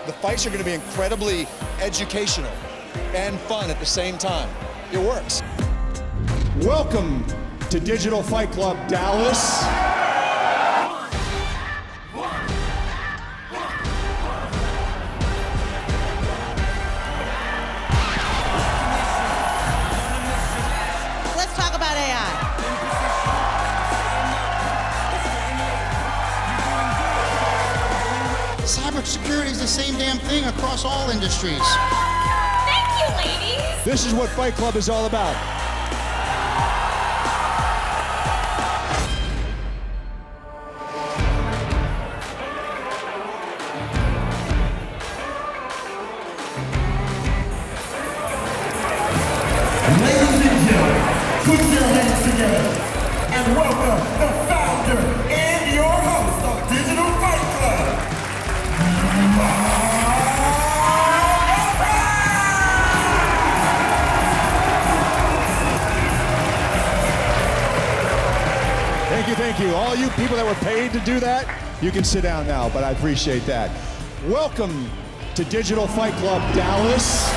The fights are going to be incredibly educational and fun at the same time. It works. Welcome to Digital Fight Club Dallas. Let's talk about AI. Cybersecurity is the same damn thing across all industries. Thank you, ladies. This is what Fight Club is all about. Ladies and gentlemen, put your hands together and welcome the founder and your host of Digital Fight Club, Thank you. All you people that were paid to do that, you can sit down now, but I appreciate that. Welcome to Digital Fight Club Dallas.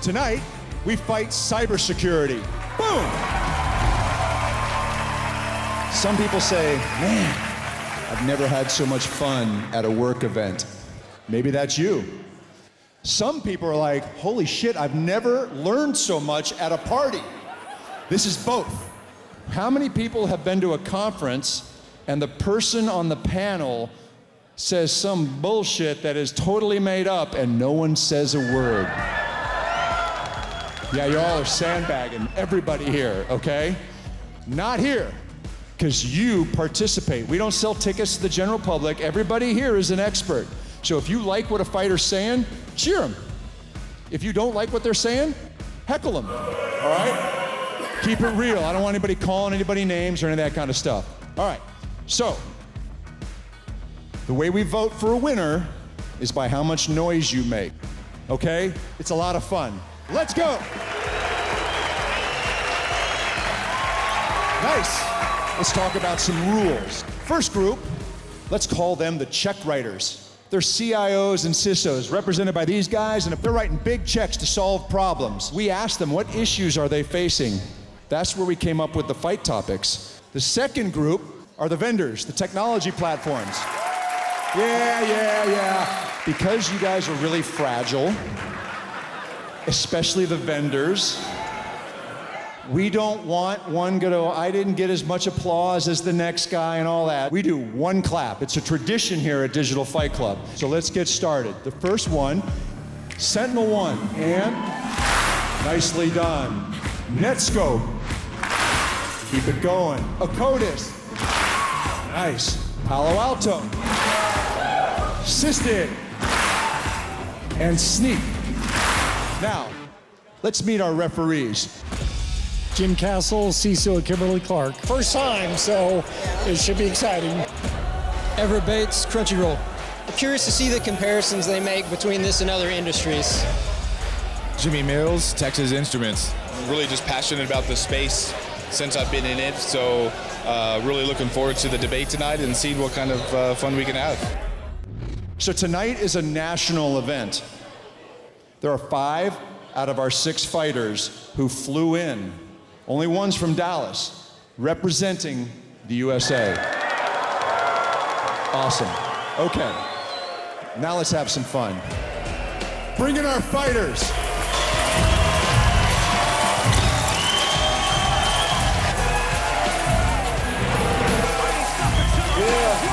Tonight, we fight cybersecurity. Boom! Some people say, man, I've never had so much fun at a work event. Maybe that's you. Some people are like, holy shit, I've never learned so much at a party. This is both. How many people have been to a conference and the person on the panel says some bullshit that is totally made up and no one says a word? Yeah, y'all are sandbagging everybody here, okay? Not here, because you participate. We don't sell tickets to the general public. Everybody here is an expert. So if you like what a fighter's saying, cheer them. If you don't like what they're saying, heckle them, all right? Keep it real. I don't want anybody calling anybody names or any of that kind of stuff. All right, so the way we vote for a winner is by how much noise you make, okay? It's a lot of fun. Let's go. Nice. Let's talk about some rules. First group, let's call them the check writers. They're CIOs and CISOs, represented by these guys, and if they're writing big checks to solve problems, we ask them what issues are they facing. That's where we came up with the fight topics. The second group are the vendors, the technology platforms. Yeah. Because you guys are really fragile, especially the vendors, we don't want one go, I didn't get as much applause as the next guy and all that. We do one clap. It's a tradition here at Digital Fight Club. So let's get started. The first one, Sentinel-1, and nicely done. Netscope, keep it going. Acodis, nice. Palo Alto, System, and Sneak. Now, let's meet our referees. Jim Castle, CISO, Kimberly-Clark. First time, so it should be exciting. Everett Bates, Crunchyroll. I'm curious to see the comparisons they make between this and other industries. Jimmy Mills, Texas Instruments. I'm really just passionate about the space since I've been in it, so really looking forward to the debate tonight and seeing what kind of fun we can have. So tonight is a national event. There are 5 out of our 6 fighters who flew in. Only one's from Dallas, representing the USA. Awesome. Okay, now let's have some fun. Bring in our fighters. Yeah.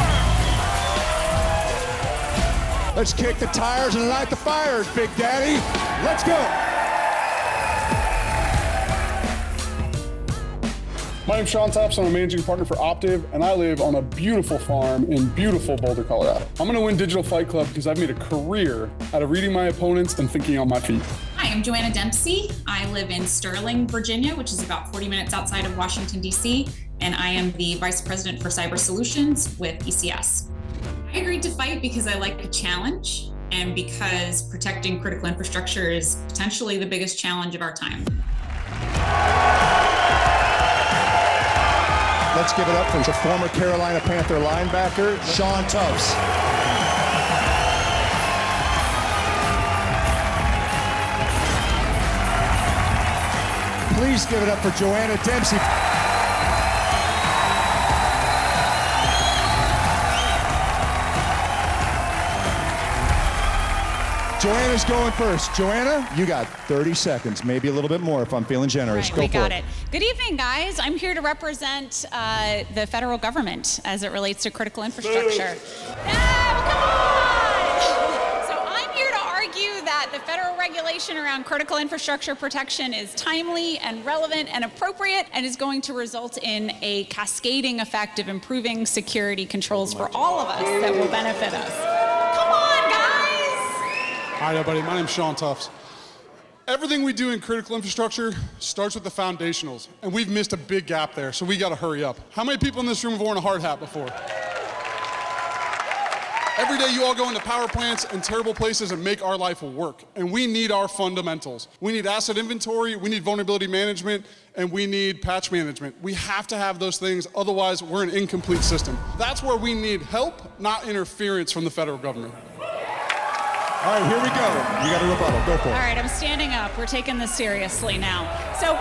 Let's kick the tires and light the fires, Big Daddy. Let's go. My name's Sean Tufts. I'm a managing partner for Optiv, and I live on a beautiful farm in beautiful Boulder, Colorado. I'm going to win Digital Fight Club because I've made a career out of reading my opponents and thinking on my feet. Hi, I'm Joanna Dempsey. I live in Sterling, Virginia, which is about 40 minutes outside of Washington, D.C., and I am the Vice President for Cyber Solutions with ECS. I agreed to fight because I like a challenge and because protecting critical infrastructure is potentially the biggest challenge of our time. let's give it up for the former Carolina Panther linebacker, Sean Tufts. Please give it up for Joanna Dempsey. Joanna's going first. Joanna, you got 30 seconds, maybe a little bit more if I'm feeling generous. Right, Go we for got it. Good evening, guys. I'm here to represent the federal government as it relates to critical infrastructure. Come on! So I'm here to argue that the federal regulation around critical infrastructure protection is timely and relevant and appropriate and is going to result in a cascading effect of improving security controls for all of us that will benefit us. Come on, guys! Hi, everybody. My name's Sean Tufts. Everything we do in critical infrastructure starts with the foundationals, and we've missed a big gap there, so we got to hurry up. How many people in this room have worn a hard hat before? Every day you all go into power plants and terrible places and make our life work, and we need our fundamentals. We need asset inventory, we need vulnerability management, and we need patch management. We have to have those things, otherwise we're an incomplete system. That's where we need help, not interference from the federal government. All right, here we go. You got a rebuttal. Go for it. All right, I'm standing up. We're taking this seriously now. So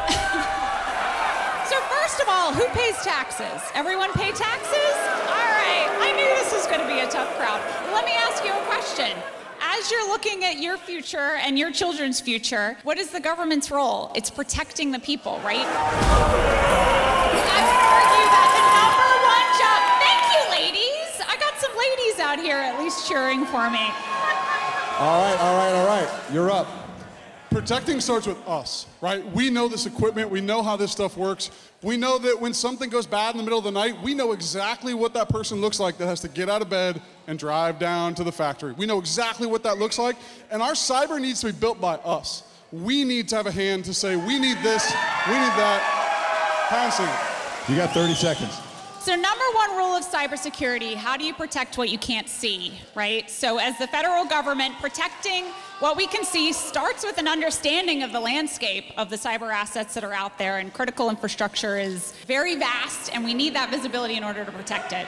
first of all, who pays taxes? Everyone pay taxes? All right, I knew this was going to be a tough crowd. Let me ask you a question. As you're looking at your future and your children's future, what is the government's role? It's protecting the people, right? I would argue that the number one job, thank you, ladies. I got some ladies out here at least cheering for me. All right. You're up. Protecting starts with us, right? We know this equipment, we know how this stuff works. We know that when something goes bad in the middle of the night, we know exactly what that person looks like that has to get out of bed and drive down to the factory. We know exactly what that looks like, and our cyber needs to be built by us. We need to have a hand to say, we need this, we need that. Pouncing it. You got 30 seconds. So number one rule of cybersecurity, how do you protect what you can't see, right? So as the federal government, protecting what we can see starts with an understanding of the landscape of the cyber assets that are out there, and critical infrastructure is very vast, and we need that visibility in order to protect it.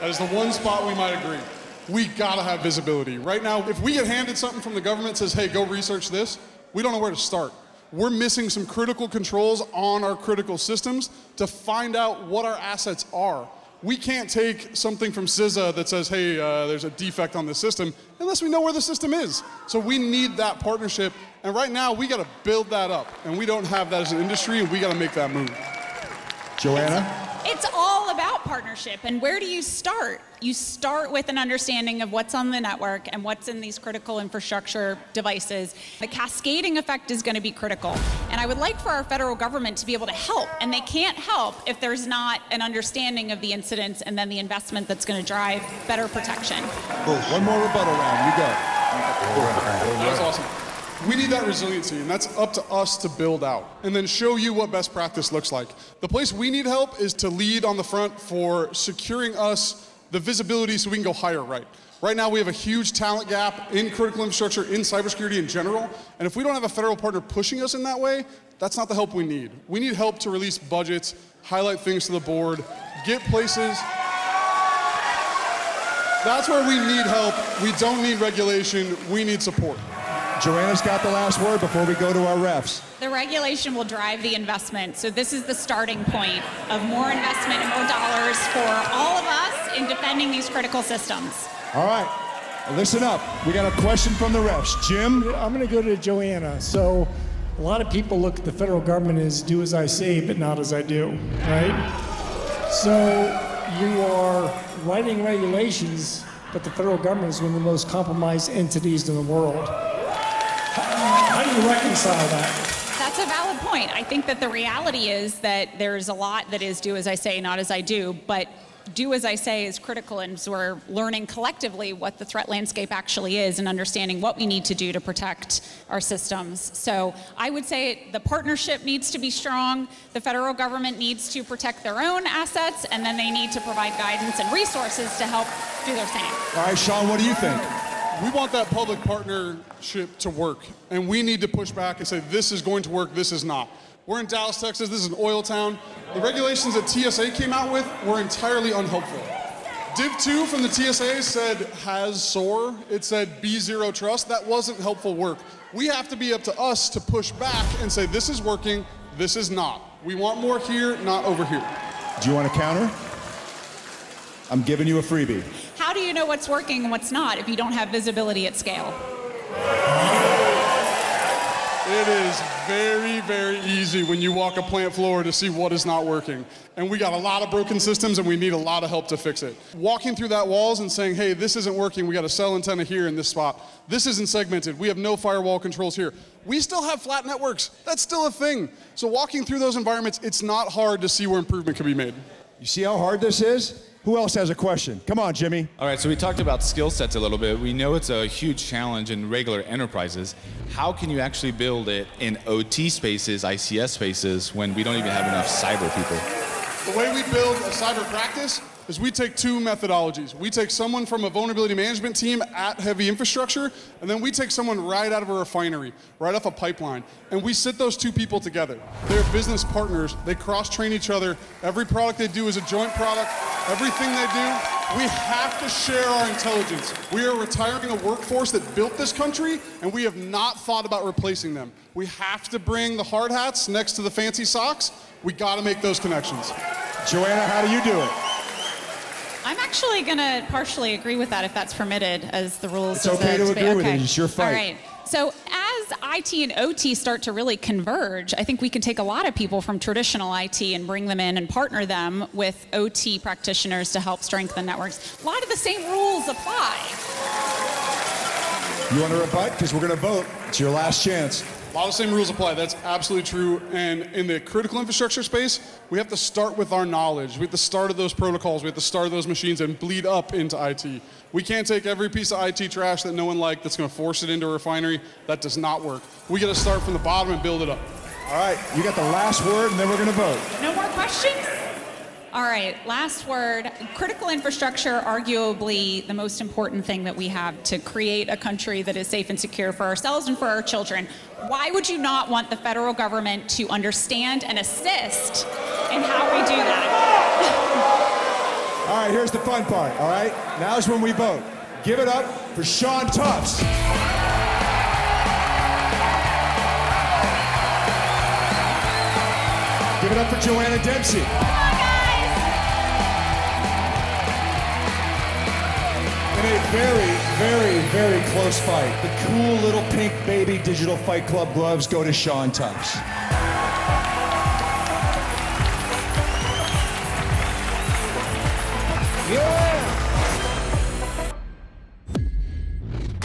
That is the one spot we might agree. We gotta have visibility. Right now, if we get handed something from the government that says, hey, go research this, we don't know where to start. We're missing some critical controls on our critical systems to find out what our assets are. We can't take something from CISA that says, hey, there's a defect on the system, unless we know where the system is. So we need that partnership, and right now we gotta build that up, and we don't have that as an industry, and we gotta make that move. Joanna? It's all about partnership, and where do you start? You start with an understanding of what's on the network and what's in these critical infrastructure devices. The cascading effect is going to be critical, and I would like for our federal government to be able to help, and they can't help if there's not an understanding of the incidents and then the investment that's going to drive better protection. Cool. One more rebuttal round. You go. That's awesome. We need that resiliency, and that's up to us to build out and then show you what best practice looks like. The place we need help is to lead on the front for securing us the visibility so we can go hire right. Right now we have a huge talent gap in critical infrastructure, in cybersecurity in general, and if we don't have a federal partner pushing us in that way, that's not the help we need. We need help to release budgets, highlight things to the board, get places. That's where we need help. We don't need regulation, we need support. Joanna's got the last word before we go to our refs. The regulation will drive the investment, so this is the starting point of more investment and more dollars for all of us in defending these critical systems. All right, listen up. We got a question from the refs. Jim? I'm going to go to Joanna. So a lot of people look at the federal government as do as I say, but not as I do, right? So you are writing regulations, but the federal government is one of the most compromised entities in the world. How do you reconcile that? That's a valid point. I think that the reality is that there's a lot that is do as I say, not as I do, but do as I say is critical, and so we're learning collectively what the threat landscape actually is and understanding what we need to do to protect our systems. So I would say the partnership needs to be strong, the federal government needs to protect their own assets, and then they need to provide guidance and resources to help do their same. All right, Sean, what do you think? We want that public partnership to work, and we need to push back and say this is going to work, this is not. We're in Dallas, Texas. This is an oil town. The regulations that TSA came out with were entirely unhelpful. Div 2 from the TSA said has SOAR. It said be zero trust. That wasn't helpful work. We have to be up to us to push back and say this is working, this is not. We want more here, not over here. Do you want to counter? I'm giving you a freebie. How do you know what's working and what's not if you don't have visibility at scale? It is very, very easy when you walk a plant floor to see what is not working. And we got a lot of broken systems and we need a lot of help to fix it. Walking through that walls and saying, hey, this isn't working, we got a cell antenna here in this spot. This isn't segmented, we have no firewall controls here. We still have flat networks, that's still a thing. So walking through those environments, it's not hard to see where improvement can be made. You see how hard this is? Who else has a question? Come on, Jimmy. All right, so we talked about skill sets a little bit. We know it's a huge challenge in regular enterprises. How can you actually build it in OT spaces, ICS spaces, when we don't even have enough cyber people? The way we build a cyber practice is we take two methodologies. We take someone from a vulnerability management team at heavy infrastructure, and then we take someone right out of a refinery, right off a pipeline, and we sit those two people together. They're business partners. They cross-train each other. Every product they do is a joint product. Everything they do, we have to share our intelligence. We are retiring a workforce that built this country, and we have not thought about replacing them. We have to bring the hard hats next to the fancy socks. We got to make those connections. Joanna, how do you do it? I'm actually going to partially agree with that if that's permitted as the rules. It's okay to agree with it. It's your fight. All right. So as IT and OT start to really converge, I think we can take a lot of people from traditional IT and bring them in and partner them with OT practitioners to help strengthen networks. A lot of the same rules apply. You want to rebut? Because we're going to vote. It's your last chance. A lot of the same rules apply. That's absolutely true. And in the critical infrastructure space, we have to start with our knowledge. We have to start at those protocols. We have to start at those machines and bleed up into IT. We can't take every piece of IT trash that no one liked that's going to force it into a refinery. That does not work. We got to start from the bottom and build it up. All right, you got the last word, and then we're going to vote. No more questions? All right, last word. Critical infrastructure, arguably the most important thing that we have to create a country that is safe and secure for ourselves and for our children. Why would you not want the federal government to understand and assist in how we do that? All right, here's the fun part, all right? Now's when we vote. Give it up for Sean Tufts. Give it up for Joanna Dempsey. In a very, very, very close fight, the cool little pink baby digital Fight Club gloves go to Sean Tufts. Yeah!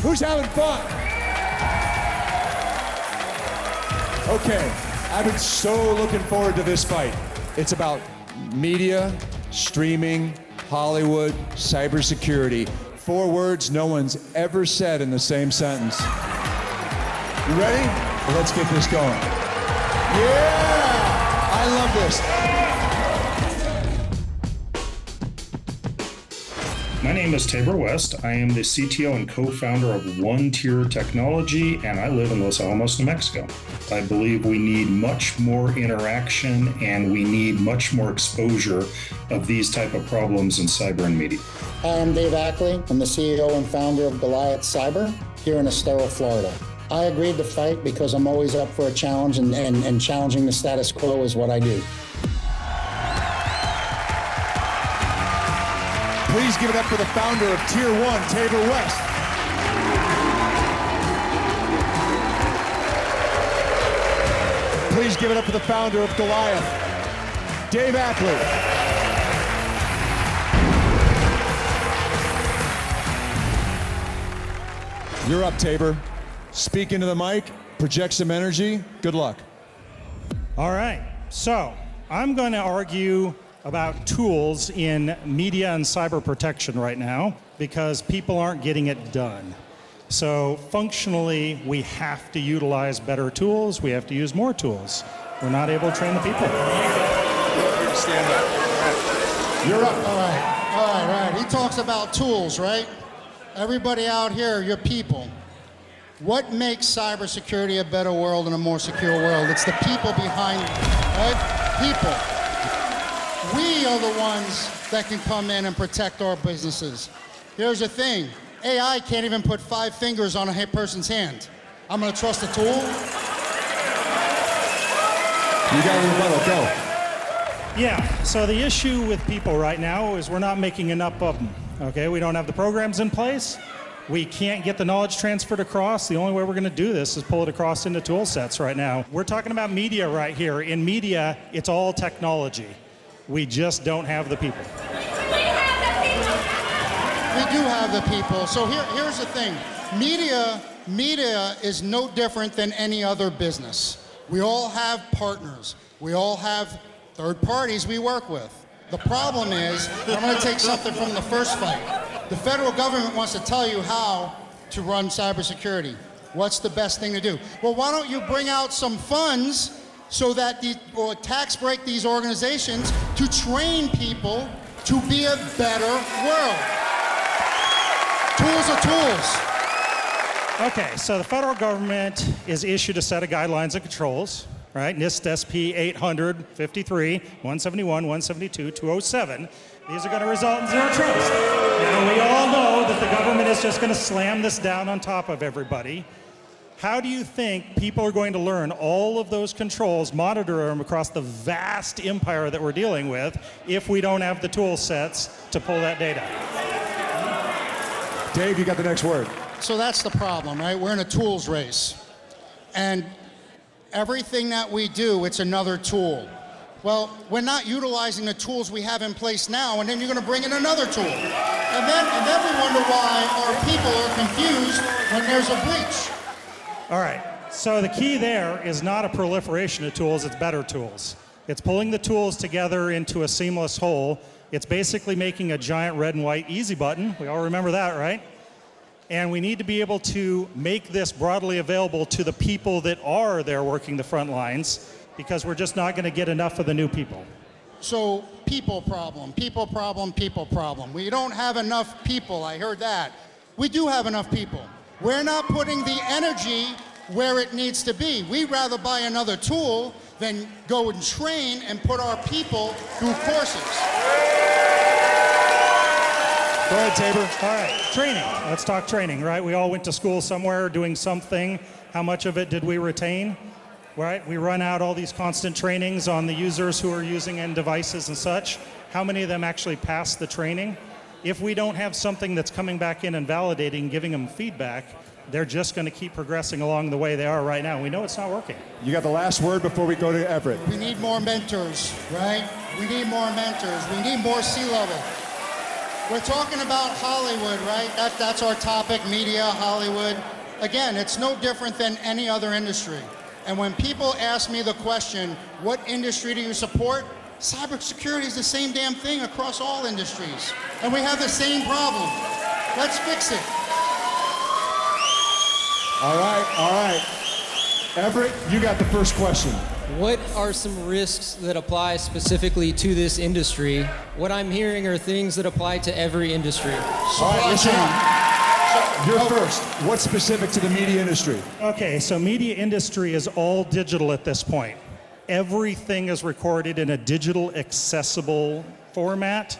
Who's having fun? Okay, I've been so looking forward to this fight. It's about media, streaming, Hollywood, cybersecurity. 4 words no one's ever said in the same sentence. You ready? Well, let's get this going. Yeah! I love this. My name is Tabor West. I am the CTO and co-founder of OneTier Technology, and I live in Los Alamos, New Mexico. I believe we need much more interaction and we need much more exposure of these type of problems in cyber and media. I'm Dave Ackley. I'm the CEO and founder of Goliath Cyber here in Estero, Florida. I agreed to fight because I'm always up for a challenge, and challenging the status quo is what I do. Please give it up for the founder of Tier 1, Tabor West. Please give it up for the founder of Goliath, Dave Ackley. You're up, Tabor. Speak into the mic, project some energy. Good luck. All right, so I'm going to argue about tools in media and cyber protection right now because people aren't getting it done. So functionally, we have to utilize better tools. We have to use more tools. We're not able to train the people. Stand up. You're up. All right. He talks about tools, right? Everybody out here, you're people. What makes cybersecurity a better world and a more secure world? It's the people behind it, right? People. We are the ones that can come in and protect our businesses. Here's the thing. AI can't even put 5 fingers on a person's hand. I'm gonna trust the tool? You got a rebuttal, go. Yeah, so the issue with people right now is we're not making enough of them, okay? We don't have the programs in place. We can't get the knowledge transferred across. The only way we're gonna do this is pull it across into tool sets right now. We're talking about media right here. In media, it's all technology. We just don't have the people. We do have the people. So here's the thing. Media is no different than any other business. We all have partners. We all have third parties we work with. The problem is, I'm gonna take something from the first fight. The federal government wants to tell you how to run cybersecurity. What's the best thing to do? Well, why don't you bring out some funds so that or tax break these organizations to train people to be a better world? Tools are tools. Okay, so the federal government is issued a set of guidelines and controls, right? NIST SP 800, 53, 171, 172, 207. These are going to result in zero trust. Now, we all know that the government is just going to slam this down on top of everybody. How do you think people are going to learn all of those controls, monitor them across the vast empire that we're dealing with, if we don't have the tool sets to pull that data? Dave, you got the next word. So that's the problem, right? We're in a tools race. And everything that we do, it's another tool. Well, we're not utilizing the tools we have in place now, and then you're going to bring in another tool. And then we wonder why our people are confused when there's a breach. All right, so the key there is not a proliferation of tools, it's better tools. It's pulling the tools together into a seamless whole. It's basically making a giant red and white easy button. We all remember that, right? And we need to be able to make this broadly available to the people that are there working the front lines, because we're just not going to get enough of the new people. So people problem. We don't have enough people, I heard that. We do have enough people. We're not putting the energy where it needs to be. We'd rather buy another tool than go and train and put our people through courses. Go ahead, Tabor. All right, training. Let's talk training, right? We all went to school somewhere doing something. How much of it did we retain? Right? We run out all these constant trainings on the users who are using end devices and such. How many of them actually pass the training? If we don't have something that's coming back in and validating, giving them feedback, they're just going to keep progressing along the way they are right now. We know it's not working. You got the last word before we go to Everett. We need more mentors, right? We need more mentors. We need more C-level. We're talking about Hollywood, right? That's our topic, media, Hollywood. Again, it's no different than any other industry. And when people ask me the question, what industry do you support? Cybersecurity is the same damn thing across all industries. And we have the same problem. Let's fix it. All right. Everett, you got the first question. What are some risks that apply specifically to this industry? What I'm hearing are things that apply to every industry. All right, listen. You're first. What's specific to the media industry? Okay, so media industry is all digital at this point. Everything is recorded in a digital accessible format.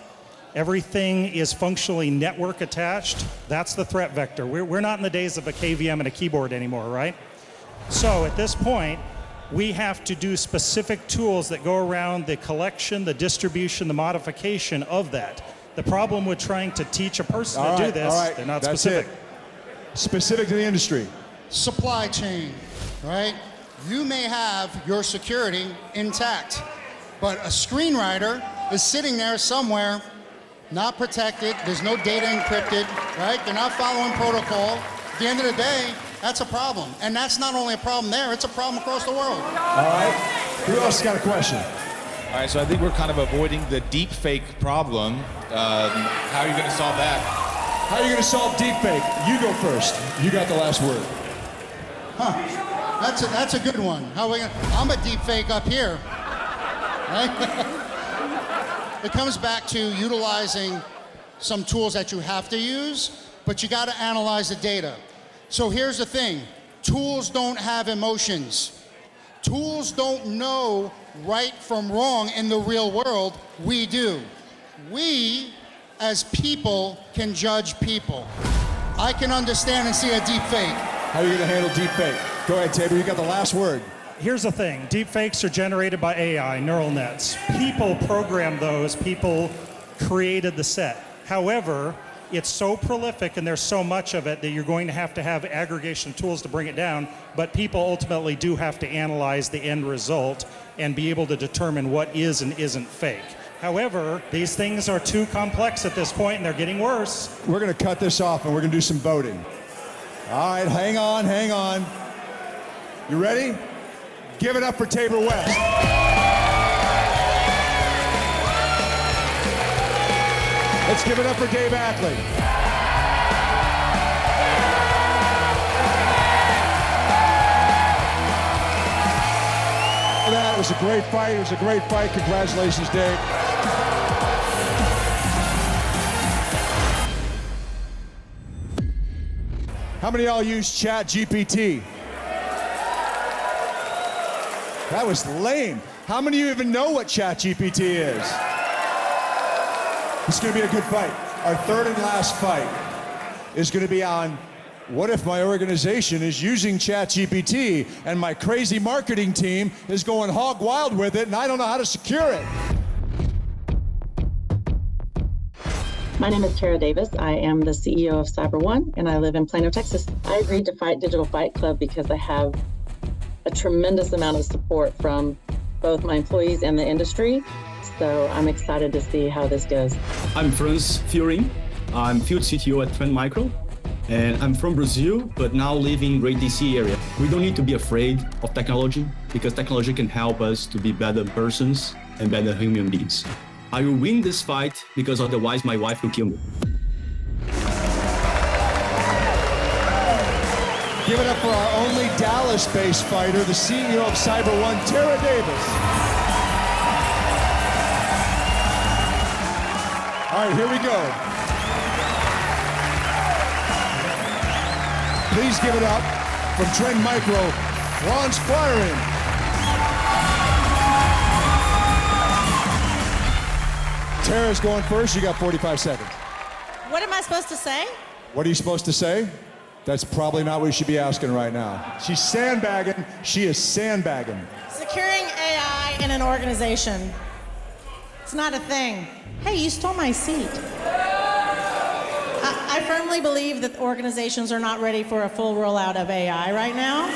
Everything is functionally network attached. That's the threat vector. We're not in the days of a KVM and a keyboard anymore, right? So at this point, we have to do specific tools that go around the collection, the distribution, the modification of that. The problem with trying to teach a person to do this, they're not specific. Specific to the industry. Supply chain, right? You may have your security intact, but a screenwriter is sitting there somewhere, not protected, there's no data encrypted, right? They're not following protocol. At the end of the day, that's a problem. And that's not only a problem there, it's a problem across the world. All right. Who else got a question? All right, so I think we're kind of avoiding the deep fake problem. How are you going to solve that? How are you going to solve deep fake? You go first. You got the last word. That's a good one. How are we gonna, I'm a deep fake up here. Right? It comes back to utilizing some tools that you have to use, but you got to analyze the data. So here's the thing. Tools don't have emotions. Tools don't know right from wrong in the real world. We do. We, as people, can judge people. I can understand and see a deep fake. How are you going to handle deep fake? Go ahead, Tabor. You got the last word. Here's the thing. Deep fakes are generated by AI, neural nets. People programmed those. People created the set. However, it's so prolific and there's so much of it that you're going to have aggregation tools to bring it down, but people ultimately do have to analyze the end result and be able to determine what is and isn't fake. However, these things are too complex at this point and they're getting worse. We're going to cut this off and we're going to do some voting. All right, hang on. You ready? Give it up for Tabor West. Let's give it up for Dave Ackley. That was a great fight. Congratulations, Dave. How many of y'all use ChatGPT? That was lame. How many of you even know what ChatGPT is? It's going to be a good fight. Our third and last fight is going to be on what if my organization is using ChatGPT and my crazy marketing team is going hog wild with it and I don't know how to secure it. My name is Tera Davis. I am the CEO of CyberOne and I live in Plano, Texas. I agreed to fight Digital Fight Club because I have a tremendous amount of support from both my employees and the industry. So I'm excited to see how this goes. I'm Franz Fiorim. I'm field CTO at Trend Micro. And I'm from Brazil, but now live in Great DC area. We don't need to be afraid of technology because technology can help us to be better persons and better human beings. I will win this fight because otherwise my wife will kill me. Give it up for our only Dallas-based fighter, the CEO of CyberOne, Tera Davis. All right, here we go. Please give it up from Trend Micro, Franz Fiorim. Tara's going first. You got 45 seconds. What am I supposed to say? What are you supposed to say? That's probably not what you should be asking right now. She's sandbagging. She is sandbagging. Securing AI in an organization. It's not a thing. Hey, you stole my seat. I firmly believe that organizations are not ready for a full rollout of AI right now.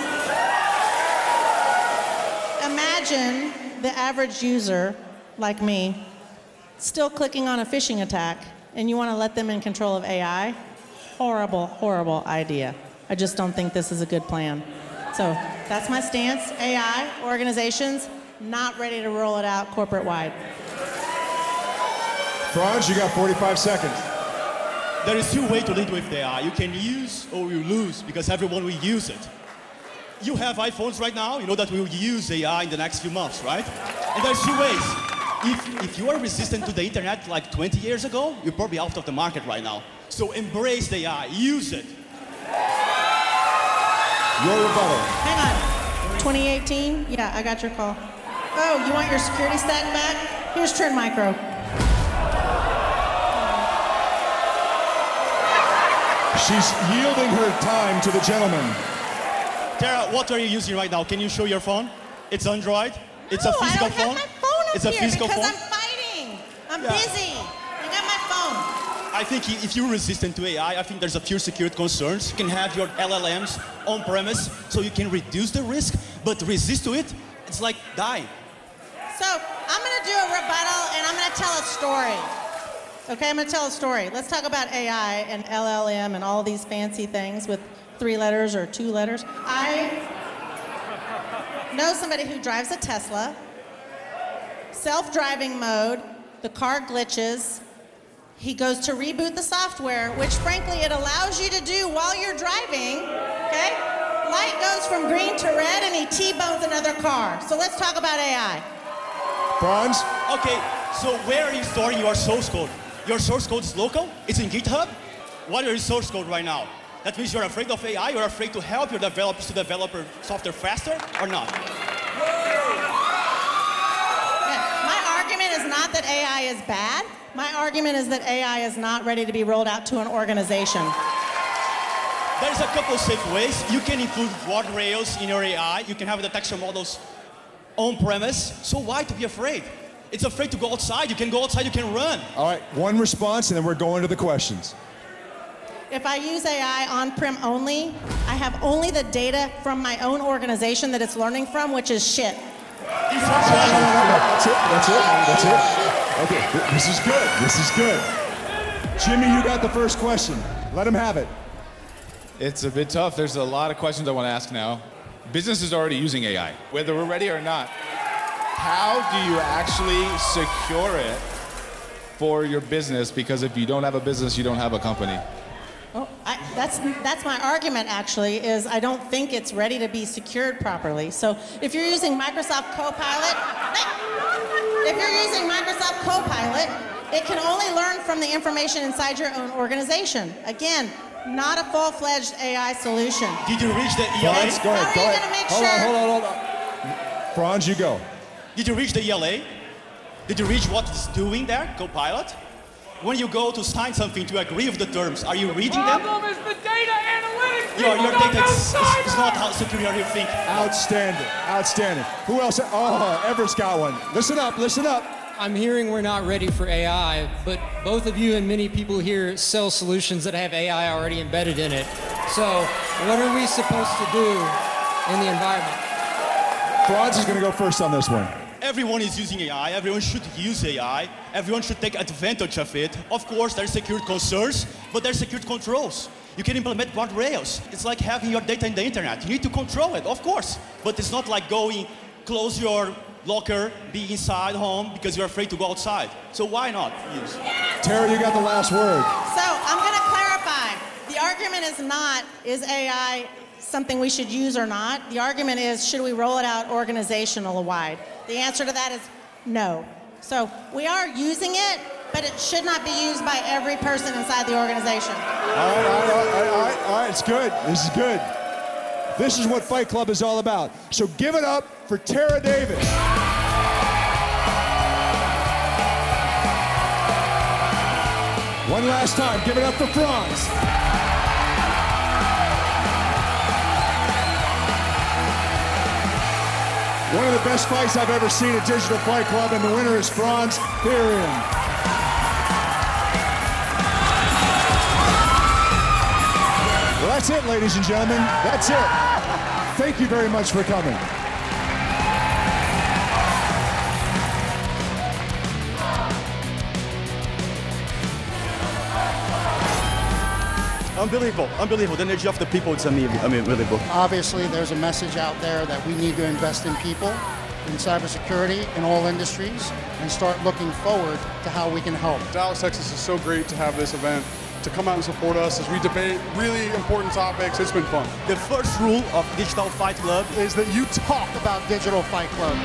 Imagine the average user, like me, still clicking on a phishing attack, and you want to let them in control of AI? Horrible, horrible idea. I just don't think this is a good plan. So that's my stance. AI, organizations, not ready to roll it out corporate-wide. Franz, you got 45 seconds. There is two ways to lead with AI. You can use or you lose because everyone will use it. You have iPhones right now, you know that we will use AI in the next few months, right? And there's two ways. If you are resistant to the internet like 20 years ago, you're probably out of the market right now. So embrace the AI, use it. Your rebuttal. Hang on, 2018? Yeah, I got your call. Oh, you want your security stack back? Here's Trend Micro. She's yielding her time to the gentleman. Tera, what are you using right now? Can you show your phone? It's Android. It's a physical phone. I don't have my phone up it's a here physical because phone. I'm fighting. I'm busy. I got my phone. I think if you're resistant to AI, I think there's a few security concerns. You can have your LLMs on premise so you can reduce the risk, but resist to it, it's like dying. So I'm going to do a rebuttal and I'm going to tell a story. Okay, I'm going to tell a story. Let's talk about AI and LLM and all these fancy things with 3 letters or 2 letters. I know somebody who drives a Tesla, self-driving mode, the car glitches, he goes to reboot the software, which frankly it allows you to do while you're driving, okay? Light goes from green to red and he T-bones another car. So let's talk about AI. Franz? Okay, so where are you storing your source code? Your source code is local? It's in GitHub? What is your source code right now? That means you're afraid of AI, you're afraid to help your developers to develop software faster or not? My argument is not that AI is bad. My argument is that AI is not ready to be rolled out to an organization. There's a couple of safe ways. You can include guardrails in your AI. You can have detection models on-premise. So why to be afraid? It's afraid to go outside. You can go outside, you can run. All right, one response, and then we're going to the questions. If I use AI on-prem only, I have only the data from my own organization that it's learning from, which is shit. That's it. Okay, this is good. Jimmy, you got the first question. Let him have it. It's a bit tough. There's a lot of questions I want to ask now. Business is already using AI, whether we're ready or not. How do you actually secure it for your business? Because if you don't have a business, you don't have a company. Oh, that's my argument, actually, is I don't think it's ready to be secured properly. So if you're using Microsoft Copilot, it can only learn from the information inside your own organization. Again, not a full-fledged AI solution. Did you reach the ELA? Franz, go ahead. How are you going to make sure? Hold on. Franz, you go. Did you reach the ELA? Did you reach what it's doing there, Copilot? When you go to sign something to agree with the terms, are you reading them? Problem is the data analytics. Your data is not how secure you think. Outstanding. Who else? Oh, Everett's got one. Listen up. I'm hearing we're not ready for AI, but both of you and many people here sell solutions that have AI already embedded in it. So what are we supposed to do in the environment? Franz is going to go first on this one. Everyone is using AI. Everyone should use AI. Everyone should take advantage of it. Of course, there's security concerns, but there's security controls. You can implement guardrails. It's like having your data in the internet. You need to control it, of course. But it's not like close your locker, be inside home because you're afraid to go outside. So why not use? Tera, you got the last word. So I'm going to clarify. The argument is not, is AI something we should use or not? The argument is, should we roll it out organizational-wide? The answer to that is no. So we are using it, but it should not be used by every person inside the organization. All right, it's good. This is good. This is what Fight Club is all about. So give it up for Tera Davis. One last time, give it up for Franz. One of the best fights I've ever seen at Digital Fight Club, and the winner is Franz Fiorim. Well, that's it, ladies and gentlemen. That's it. Thank you very much for coming. Unbelievable. The energy of the people is unbelievable. Obviously, there's a message out there that we need to invest in people, in cybersecurity, in all industries, and start looking forward to how we can help. Dallas, Texas is so great to have this event, to come out and support us as we debate really important topics. It's been fun. The first rule of Digital Fight Club is that you talk about Digital Fight Club.